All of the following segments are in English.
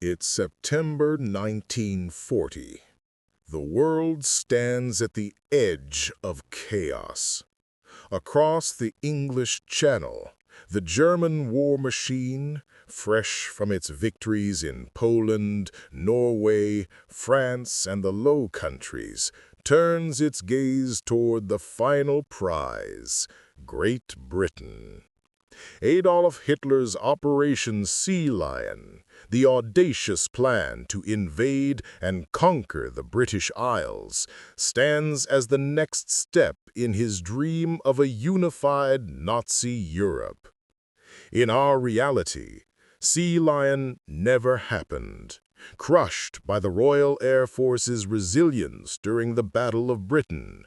It's September 1940. The world stands at the edge of chaos. Across the English Channel, the German war machine, fresh from its victories in Poland, Norway, France, and the Low Countries, turns its gaze toward the final prize, Great Britain. Adolf Hitler's Operation Sea Lion, the audacious plan to invade and conquer the British Isles, stands as the next step in his dream of a unified Nazi Europe. In our reality, Sea Lion never happened, crushed by the Royal Air Force's resilience during the Battle of Britain.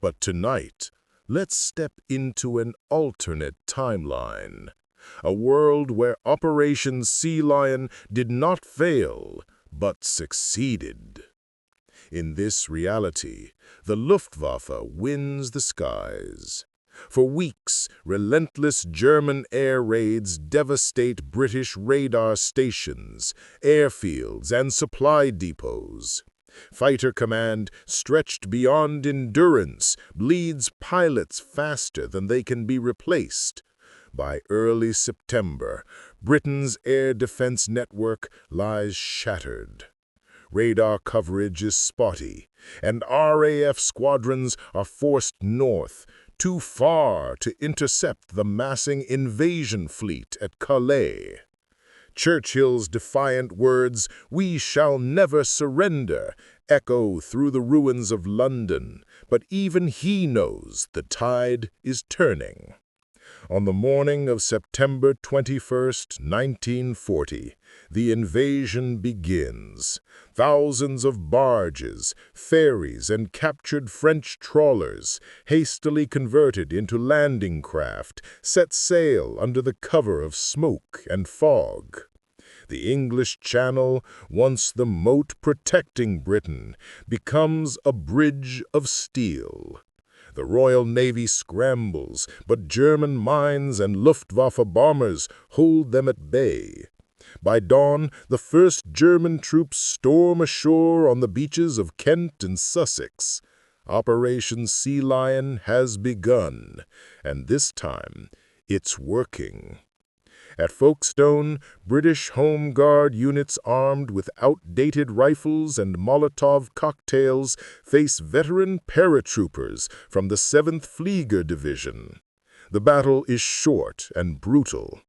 But tonight, let's step into an alternate timeline, a world where Operation Sea Lion did not fail, but succeeded. In this reality, the Luftwaffe wins the skies. For weeks, relentless German air raids devastate British radar stations, airfields, and supply depots. Fighter command, stretched beyond endurance, bleeds pilots faster than they can be replaced. By early September, Britain's air defense network lies shattered. Radar coverage is spotty, and RAF squadrons are forced north, too far to intercept the massing invasion fleet at Calais. Churchill's defiant words, "We shall never surrender," echo through the ruins of London, but even he knows the tide is turning. On the morning of September 21st, 1940, the invasion begins. Thousands of barges, ferries, and captured French trawlers, hastily converted into landing craft, set sail under the cover of smoke and fog. The English Channel, once the moat protecting Britain, becomes a bridge of steel. The Royal Navy scrambles, but German mines and Luftwaffe bombers hold them at bay. By dawn, the first German troops storm ashore on the beaches of Kent and Sussex. Operation Sea Lion has begun, and this time, it's working. At Folkestone, British Home Guard units armed with outdated rifles and Molotov cocktails face veteran paratroopers from the 7th Flieger Division. The battle is short and brutal.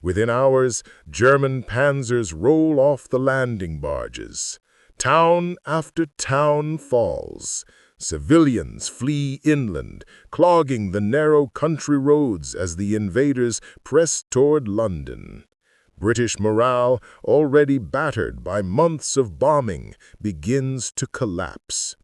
Within hours, German panzers roll off the landing barges. Town after town falls. Civilians flee inland, clogging the narrow country roads as the invaders press toward London. British morale, already battered by months of bombing, begins to collapse.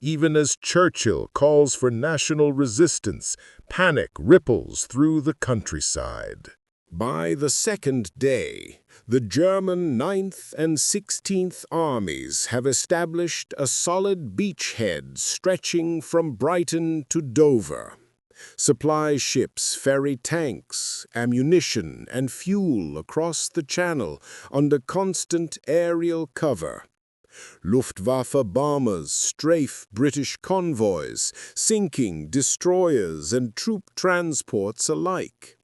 Even as Churchill calls for national resistance, panic ripples through the countryside. By the second day, the German 9th and 16th Armies have established a solid beachhead stretching from Brighton to Dover. Supply ships ferry tanks, ammunition, and fuel across the Channel under constant aerial cover. Luftwaffe bombers strafe British convoys, sinking destroyers and troop transports alike.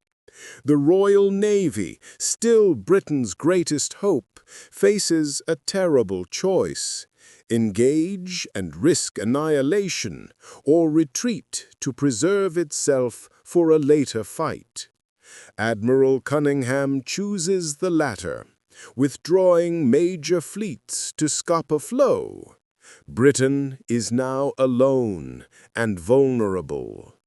The Royal Navy, still Britain's greatest hope, faces a terrible choice: engage and risk annihilation, or retreat to preserve itself for a later fight. Admiral Cunningham chooses the latter, withdrawing major fleets to Scapa Flow. Britain is now alone and vulnerable.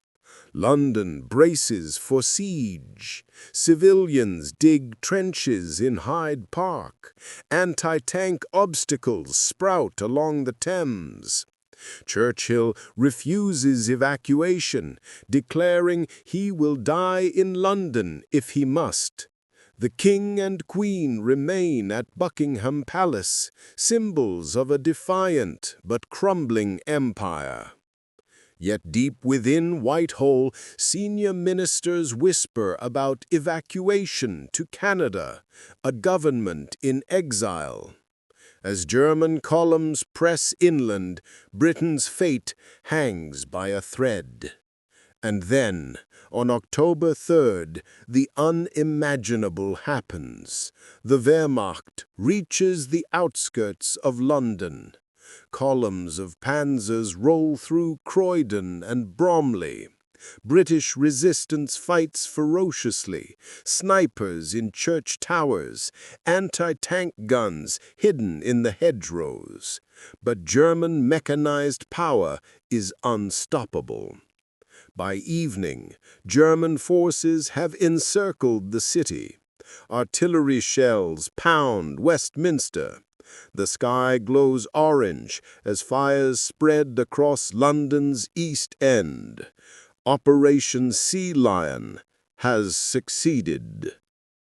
London braces for siege. Civilians dig trenches in Hyde Park. Anti-tank obstacles sprout along the Thames. Churchill refuses evacuation, declaring he will die in London if he must. The King and Queen remain at Buckingham Palace, symbols of a defiant but crumbling empire. Yet deep within Whitehall, senior ministers whisper about evacuation to Canada, a government in exile. As German columns press inland, Britain's fate hangs by a thread. And then, on October 3rd, the unimaginable happens. The Wehrmacht reaches the outskirts of London. Columns of panzers roll through Croydon and Bromley. British resistance fights ferociously, snipers in church towers, anti-tank guns hidden in the hedgerows. But German mechanized power is unstoppable. By evening, German forces have encircled the city. Artillery shells pound Westminster. The sky glows orange as fires spread across London's East End. Operation Sea Lion has succeeded.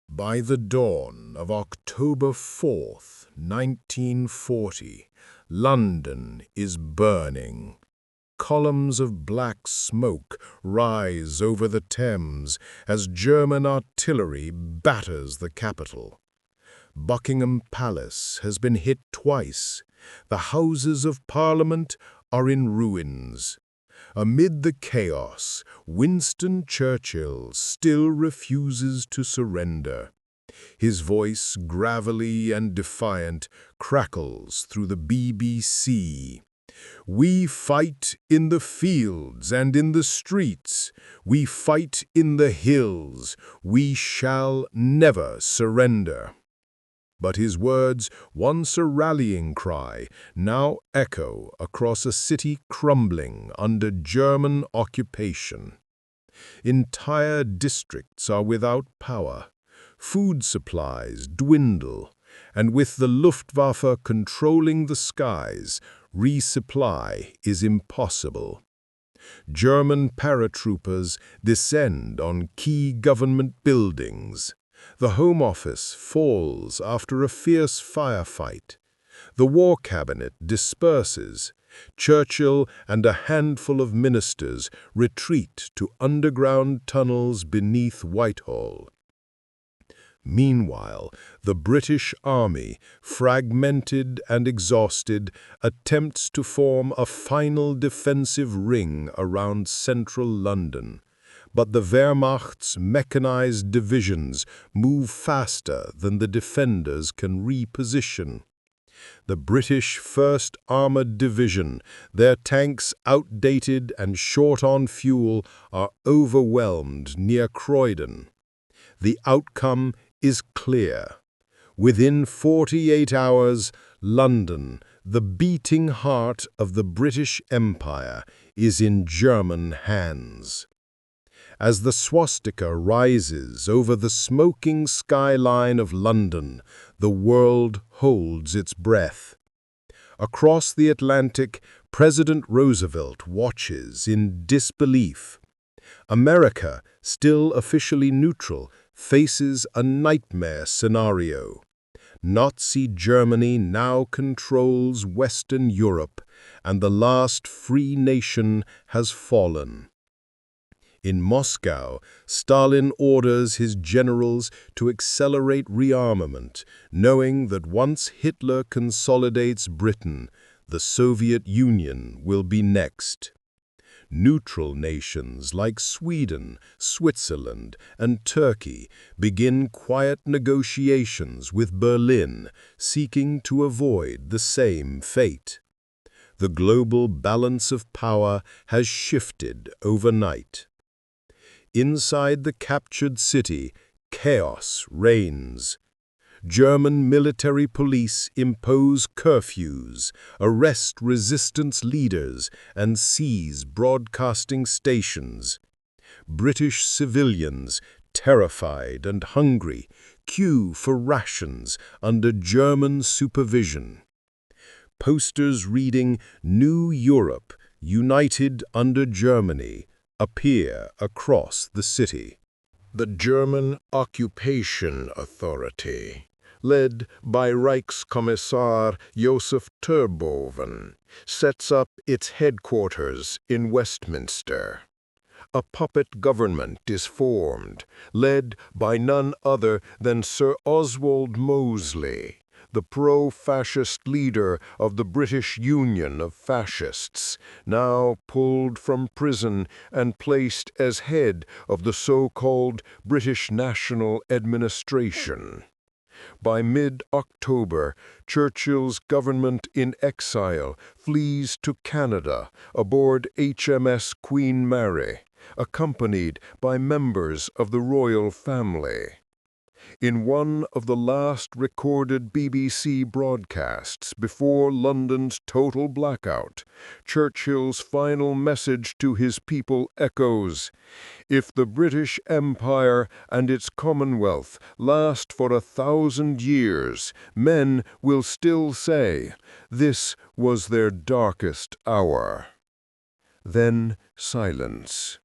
By the dawn of October 4th, 1940, London is burning. Columns of black smoke rise over the Thames as German artillery batters the capital. Buckingham Palace has been hit twice. The Houses of Parliament are in ruins. Amid the chaos, Winston Churchill still refuses to surrender. His voice, gravelly and defiant, crackles through the BBC. "We fight in the fields and in the streets. We fight in the hills. We shall never surrender." But his words, once a rallying cry, now echo across a city crumbling under German occupation. Entire districts are without power. Food supplies dwindle, and with the Luftwaffe controlling the skies, resupply is impossible. German paratroopers descend on key government buildings. The Home Office falls after a fierce firefight. The War Cabinet disperses. Churchill and a handful of ministers retreat to underground tunnels beneath Whitehall. Meanwhile, the British Army, fragmented and exhausted, attempts to form a final defensive ring around central London. But the Wehrmacht's mechanized divisions move faster than the defenders can reposition. The British 1st Armoured Division, their tanks outdated and short on fuel, are overwhelmed near Croydon. The outcome is clear. Within 48 hours, London, the beating heart of the British Empire, is in German hands. As the swastika rises over the smoking skyline of London, the world holds its breath. Across the Atlantic, President Roosevelt watches in disbelief. America, still officially neutral, faces a nightmare scenario. Nazi Germany now controls Western Europe, and the last free nation has fallen. In Moscow, Stalin orders his generals to accelerate rearmament, knowing that once Hitler consolidates Britain, the Soviet Union will be next. Neutral nations like Sweden, Switzerland, and Turkey begin quiet negotiations with Berlin, seeking to avoid the same fate. The global balance of power has shifted overnight. Inside the captured city, chaos reigns. German military police impose curfews, arrest resistance leaders, and seize broadcasting stations. British civilians, terrified and hungry, queue for rations under German supervision. Posters reading "New Europe, United under Germany" appear across the city. The German Occupation Authority, led by Reichskommissar Josef Terboven, sets up its headquarters in Westminster. A puppet government is formed, led by none other than Sir Oswald Mosley, the pro-fascist leader of the British Union of Fascists, now pulled from prison and placed as head of the so-called British National Administration. By mid-October, Churchill's government in exile flees to Canada aboard HMS Queen Mary, accompanied by members of the royal family. In one of the last recorded BBC broadcasts before London's total blackout, Churchill's final message to his people echoes, "If the British Empire and its Commonwealth last for 1,000 years, men will still say, this was their darkest hour." Then silence.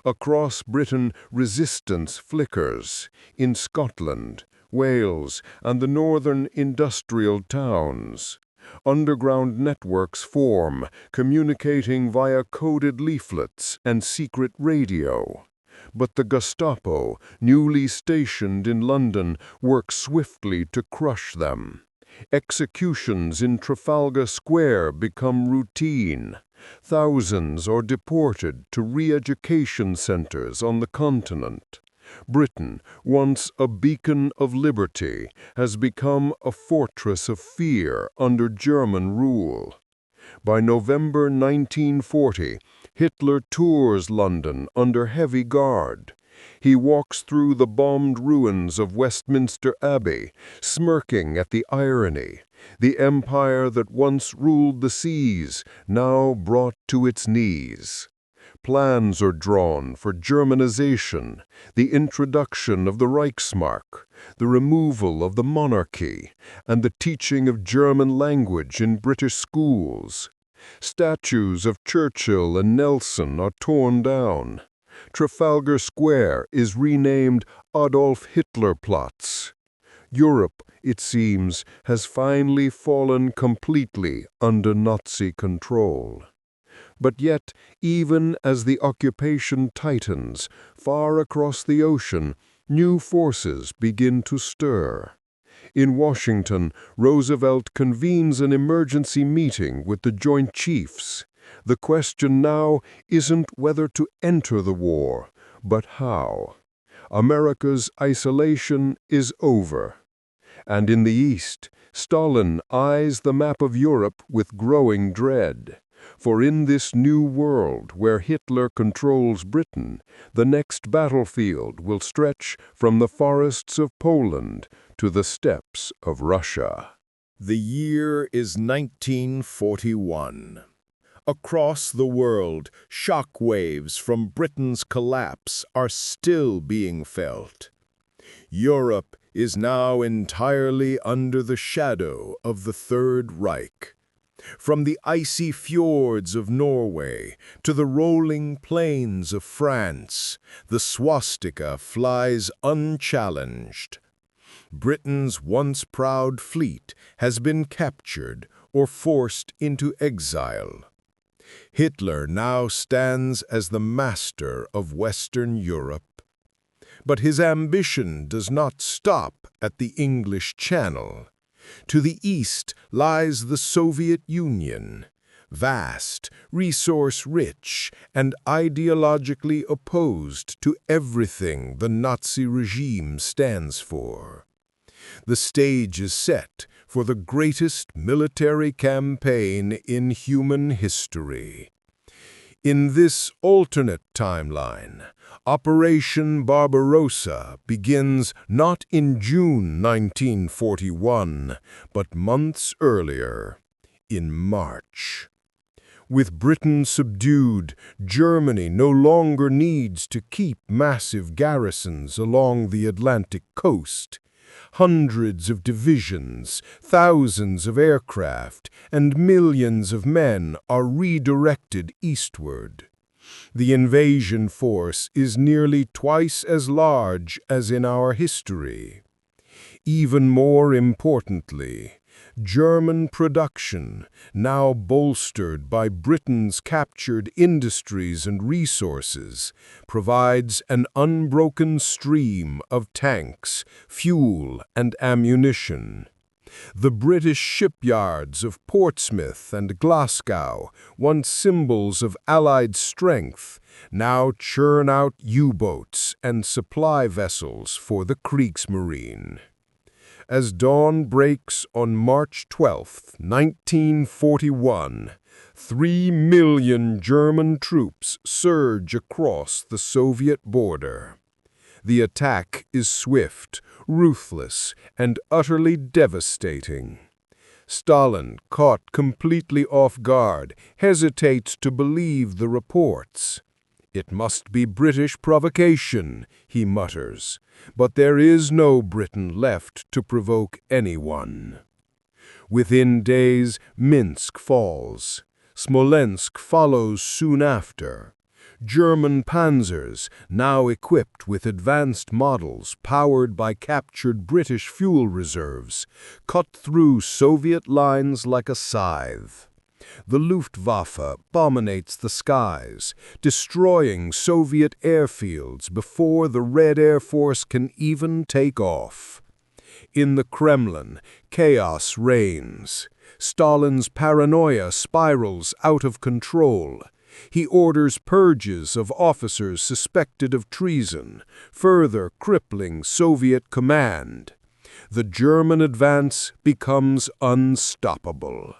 Across Britain, resistance flickers. In Scotland, Wales, and the northern industrial towns, underground networks form, communicating via coded leaflets and secret radio. But the Gestapo, newly stationed in London, works swiftly to crush them. Executions in Trafalgar Square become routine. Thousands are deported to re-education centers on the continent. Britain, once a beacon of liberty, has become a fortress of fear under German rule. By November 1940, Hitler tours London under heavy guard. He walks through the bombed ruins of Westminster Abbey, smirking at the irony. The empire that once ruled the seas, now brought to its knees. Plans are drawn for Germanization, the introduction of the Reichsmark, the removal of the monarchy, and the teaching of German language in British schools. Statues of Churchill and Nelson are torn down. Trafalgar Square is renamed Adolf Hitler Platz. Europe, it seems, has finally fallen completely under Nazi control. But yet, even as the occupation tightens, far across the ocean, new forces begin to stir. In Washington, Roosevelt convenes an emergency meeting with the Joint Chiefs. The question now isn't whether to enter the war, but how. America's isolation is over. And in the East, Stalin eyes the map of Europe with growing dread. For in this new world where Hitler controls Britain, the next battlefield will stretch from the forests of Poland to the steppes of Russia. The year is 1941. Across the world, shock waves from Britain's collapse are still being felt. Europe is now entirely under the shadow of the Third Reich. From the icy fjords of Norway to the rolling plains of France, the swastika flies unchallenged. Britain's once proud fleet has been captured or forced into exile. Hitler now stands as the master of Western Europe. But his ambition does not stop at the English Channel. To the east lies the Soviet Union, vast, resource-rich, and ideologically opposed to everything the Nazi regime stands for. The stage is set for the greatest military campaign in human history. In this alternate timeline, Operation Barbarossa begins not in June 1941, but months earlier, in March. With Britain subdued, Germany no longer needs to keep massive garrisons along the Atlantic coast. Hundreds of divisions, thousands of aircraft, and millions of men are redirected eastward. The invasion force is nearly twice as large as in our history. Even more importantly, German production, now bolstered by Britain's captured industries and resources, provides an unbroken stream of tanks, fuel, and ammunition. The British shipyards of Portsmouth and Glasgow, once symbols of Allied strength, now churn out U-boats and supply vessels for the Kriegsmarine. As dawn breaks on March 12, 1941, 3 million German troops surge across the Soviet border. The attack is swift, ruthless, and utterly devastating. Stalin, caught completely off guard, hesitates to believe the reports. "It must be British provocation," he mutters, but there is no Britain left to provoke anyone. Within days, Minsk falls. Smolensk follows soon after. German panzers, now equipped with advanced models powered by captured British fuel reserves, cut through Soviet lines like a scythe. The Luftwaffe dominates the skies, destroying Soviet airfields before the Red Air Force can even take off. In the Kremlin, chaos reigns. Stalin's paranoia spirals out of control. He orders purges of officers suspected of treason, further crippling Soviet command. The German advance becomes unstoppable.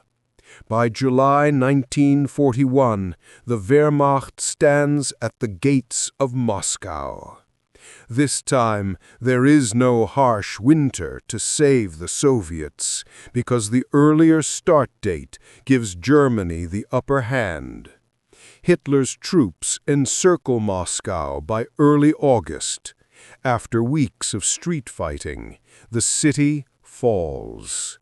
By July 1941, the Wehrmacht stands at the gates of Moscow. This time, there is no harsh winter to save the Soviets, because the earlier start date gives Germany the upper hand. Hitler's troops encircle Moscow by early August. After weeks of street fighting, the city falls.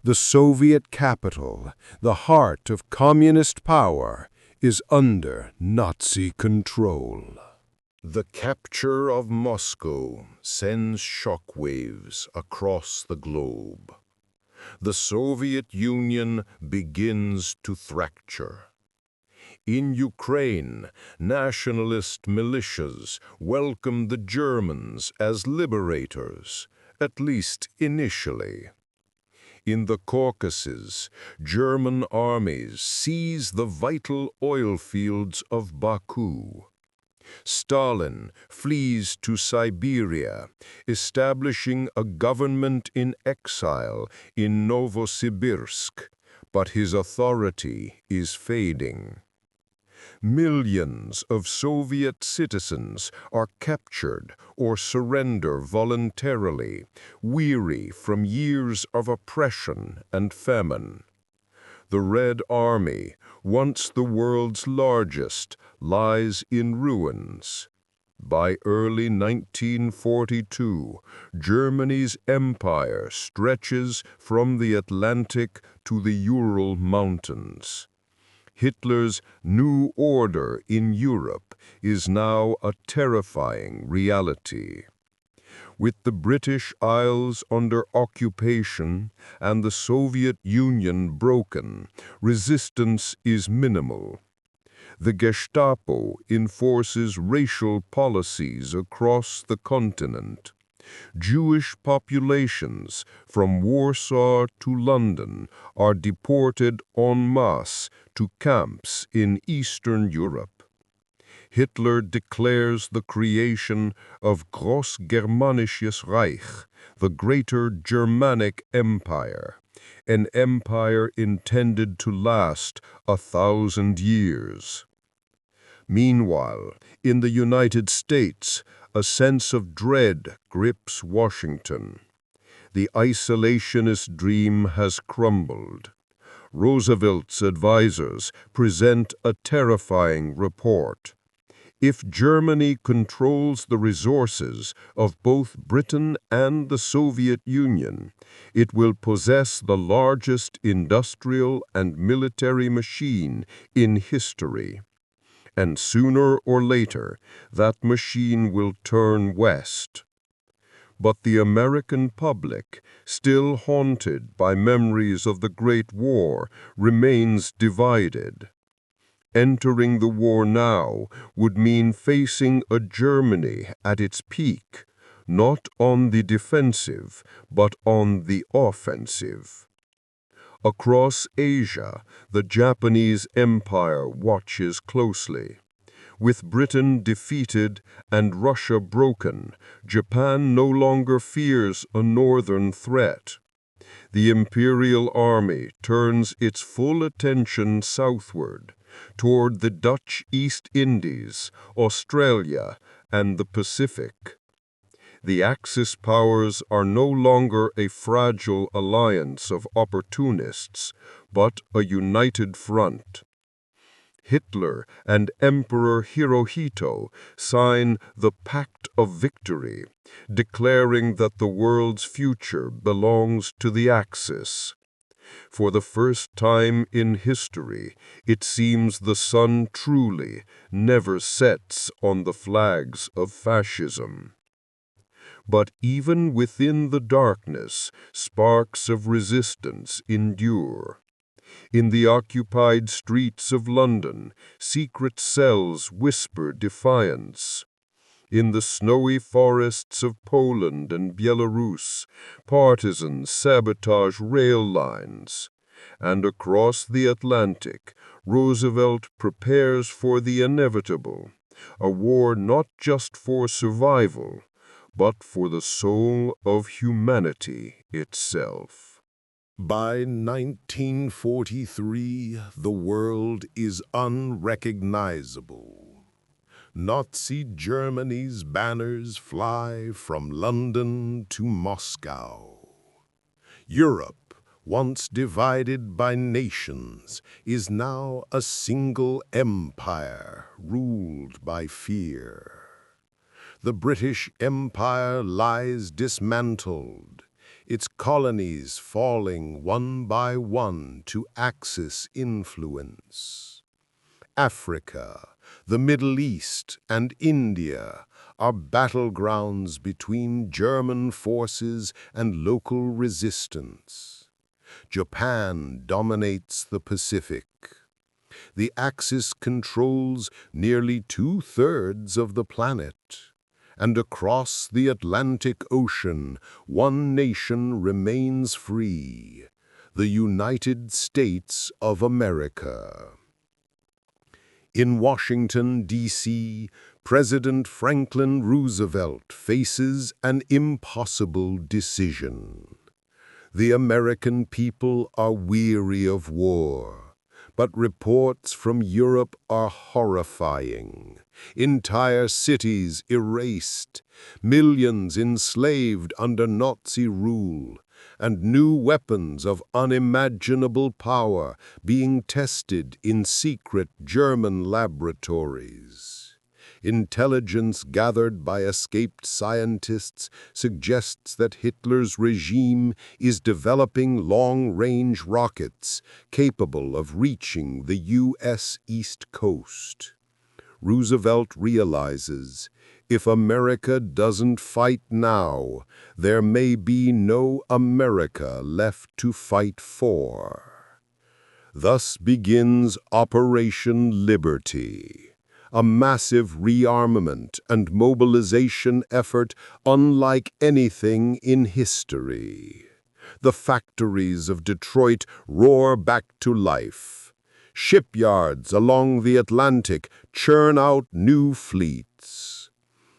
The Soviet capital, the heart of communist power, is under Nazi control. The capture of Moscow sends shockwaves across the globe. The Soviet Union begins to fracture. In Ukraine, nationalist militias welcome the Germans as liberators, at least initially. In the Caucasus, German armies seize the vital oil fields of Baku. Stalin flees to Siberia, establishing a government in exile in Novosibirsk, but his authority is fading. Millions of Soviet citizens are captured or surrender voluntarily, weary from years of oppression and famine. The Red Army, once the world's largest, lies in ruins. By early 1942, Germany's empire stretches from the Atlantic to the Ural Mountains. Hitler's new order in Europe is now a terrifying reality. With the British Isles under occupation and the Soviet Union broken, resistance is minimal. The Gestapo enforces racial policies across the continent. Jewish populations from Warsaw to London are deported en masse to camps in Eastern Europe. Hitler declares the creation of Großgermanisches Reich, the Greater Germanic Empire, an empire intended to last 1,000 years. Meanwhile, in the United States, a sense of dread grips Washington. The isolationist dream has crumbled. Roosevelt's advisors present a terrifying report. If Germany controls the resources of both Britain and the Soviet Union, it will possess the largest industrial and military machine in history. And sooner or later, that machine will turn west. But the American public, still haunted by memories of the Great War, remains divided. Entering the war now would mean facing a Germany at its peak, not on the defensive, but on the offensive. Across Asia, the Japanese Empire watches closely. With Britain defeated and Russia broken, Japan no longer fears a northern threat. The Imperial Army turns its full attention southward, toward the Dutch East Indies, Australia, and the Pacific. The Axis powers are no longer a fragile alliance of opportunists, but a united front. Hitler and Emperor Hirohito sign the Pact of Victory, declaring that the world's future belongs to the Axis. For the first time in history, it seems the sun truly never sets on the flags of fascism. But even within the darkness, sparks of resistance endure. In the occupied streets of London, secret cells whisper defiance. In the snowy forests of Poland and Belarus, partisans sabotage rail lines. And across the Atlantic, Roosevelt prepares for the inevitable, a war not just for survival, but for the soul of humanity itself. By 1943, the world is unrecognizable. Nazi Germany's banners fly from London to Moscow. Europe, once divided by nations, is now a single empire ruled by fear. The British Empire lies dismantled, its colonies falling one by one to Axis influence. Africa, the Middle East, and India are battlegrounds between German forces and local resistance. Japan dominates the Pacific. The Axis controls nearly 2/3 of the planet. And across the Atlantic Ocean, one nation remains free, the United States of America. In Washington, D.C., President Franklin Roosevelt faces an impossible decision. The American people are weary of war. But reports from Europe are horrifying. Entire cities erased, millions enslaved under Nazi rule, and new weapons of unimaginable power being tested in secret German laboratories. Intelligence gathered by escaped scientists suggests that Hitler's regime is developing long-range rockets capable of reaching the U.S. East Coast. Roosevelt realizes, if America doesn't fight now, there may be no America left to fight for. Thus begins Operation Liberty, a massive rearmament and mobilization effort unlike anything in history. The factories of Detroit roar back to life. Shipyards along the Atlantic churn out new fleets.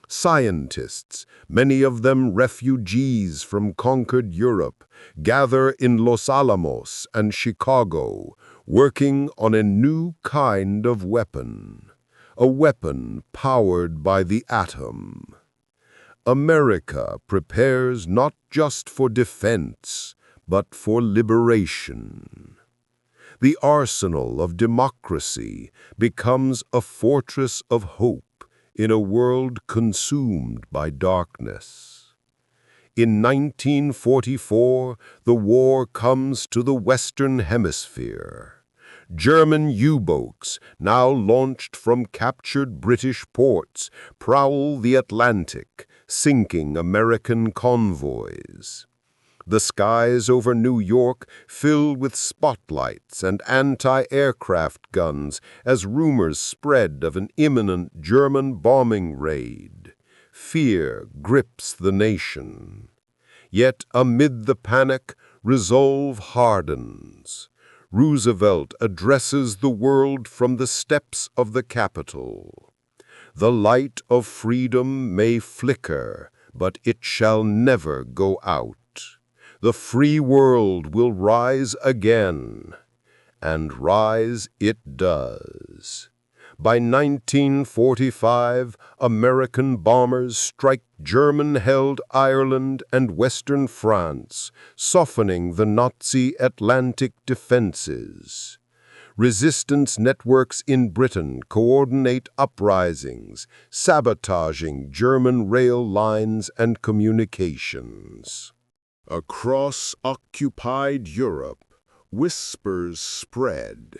Scientists, many of them refugees from conquered Europe, gather in Los Alamos and Chicago, working on a new kind of weapon. A weapon powered by the atom. America prepares not just for defense, but for liberation. The arsenal of democracy becomes a fortress of hope in a world consumed by darkness. In 1944, the war comes to the Western Hemisphere. German U-boats, now launched from captured British ports, prowl the Atlantic, sinking American convoys. The skies over New York filled with spotlights and anti-aircraft guns as rumors spread of an imminent German bombing raid. Fear grips the nation. Yet amid the panic, resolve hardens. Roosevelt addresses the world from the steps of the Capitol. The light of freedom may flicker, but it shall never go out. The free world will rise again, and rise it does. By 1945, American bombers strike German-held Ireland and Western France, softening the Nazi Atlantic defenses. Resistance networks in Britain coordinate uprisings, sabotaging German rail lines and communications. Across occupied Europe, whispers spread.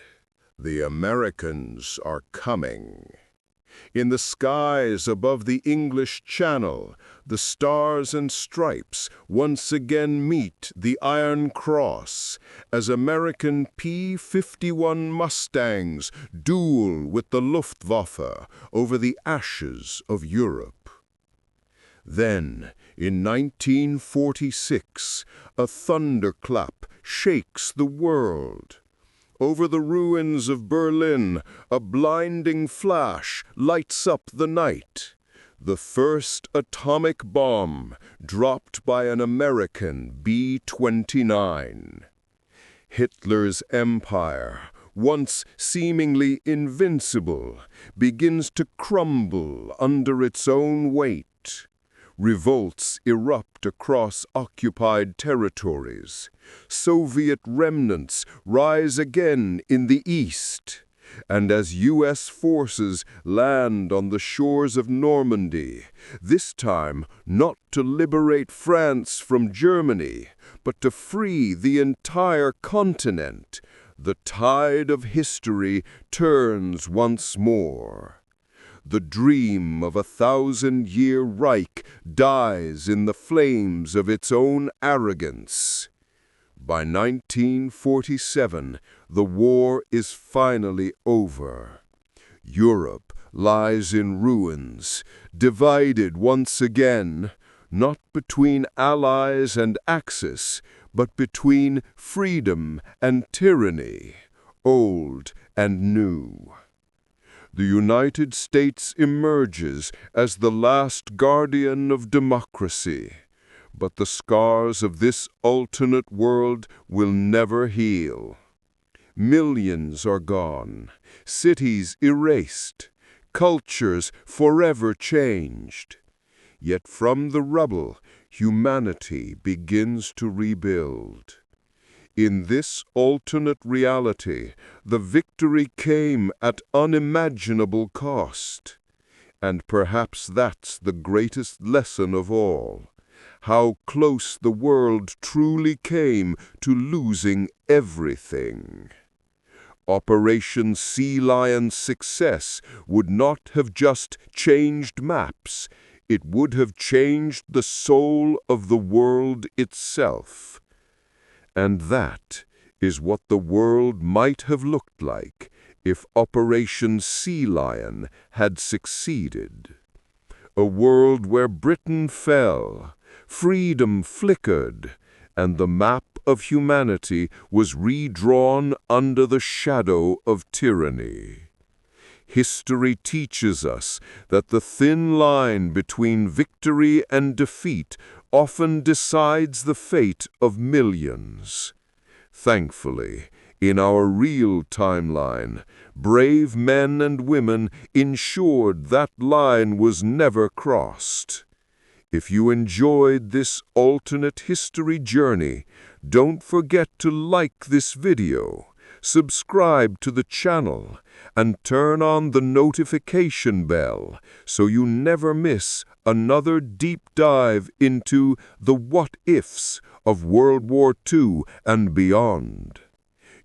The Americans are coming. In the skies above the English Channel, the stars and stripes once again meet the Iron Cross as American P-51 Mustangs duel with the Luftwaffe over the ashes of Europe. Then, in 1946, a thunderclap shakes the world. Over the ruins of Berlin, a blinding flash lights up the night. The first atomic bomb dropped by an American B-29. Hitler's empire, once seemingly invincible, begins to crumble under its own weight. Revolts erupt across occupied territories. Soviet remnants rise again in the east. And as U.S. forces land on the shores of Normandy, this time not to liberate France from Germany, but to free the entire continent, the tide of history turns once more. The dream of a 1,000-year Reich dies in the flames of its own arrogance. By 1947, the war is finally over. Europe lies in ruins, divided once again, not between allies and Axis, but between freedom and tyranny, old and new. The United States emerges as the last guardian of democracy, but the scars of this alternate world will never heal. Millions are gone, cities erased, cultures forever changed. Yet from the rubble, humanity begins to rebuild. In this alternate reality, the victory came at unimaginable cost. And perhaps that's the greatest lesson of all, how close the world truly came to losing everything. Operation Sea Lion's success would not have just changed maps, it would have changed the soul of the world itself. And that is what the world might have looked like if Operation Sea Lion had succeeded. A world where Britain fell, freedom flickered, and the map of humanity was redrawn under the shadow of tyranny. History teaches us that the thin line between victory and defeat often decides the fate of millions. Thankfully, in our real timeline, brave men and women ensured that line was never crossed. If you enjoyed this alternate history journey, don't forget to like this video, subscribe to the channel, and turn on the notification bell so you never miss another deep dive into the what-ifs of World War II and beyond.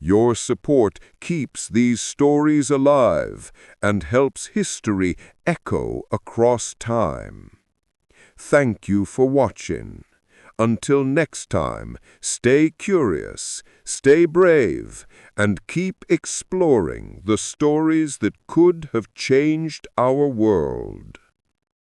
Your support keeps these stories alive and helps history echo across time. Thank you for watching. Until next time, stay curious, stay brave, and keep exploring the stories that could have changed our world.